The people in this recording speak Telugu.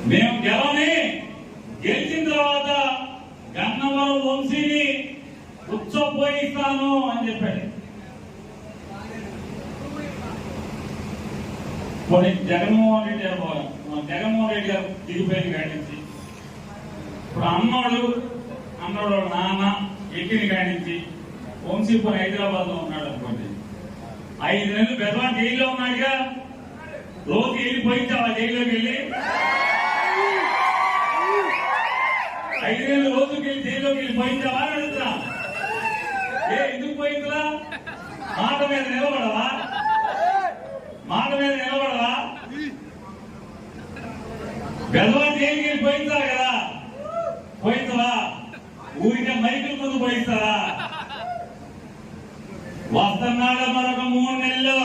మేము గెలిచిన తర్వాత గన్నవరం వంశీని ఉచ్చపోయిస్తాను అని చెప్పాడు. కొన్ని జగన్మోహన్ రెడ్డి గారు దిగిపోయిన కాడించి ఇప్పుడు అన్నోడు నాన్న ఎక్కిన కాడించి వంశీపురం హైదరాబాద్ లో ఉన్నాడు అనుకోండి. 5 నెలలు బెదవాన్ జైల్లో ఉన్నాడుగా. రోజు వెళ్ళిపోయించావా జైల్లోకి వెళ్ళి? 5 నెలలు రోజుకి వెళ్ళి జైల్లోకి వెళ్ళి పోయించావా అని అడుగుతున్నా. ఎందుకు పోయిందిరా? మాట మీద నిలబడవా? బెదవాన్ జైలుకి వెళ్ళి పోయించారు కదా, పోయించవా? ఊరికే మైకుల ముందు పోయిస్తారా? వస్తున్నాడు మరొక 3 నెలలు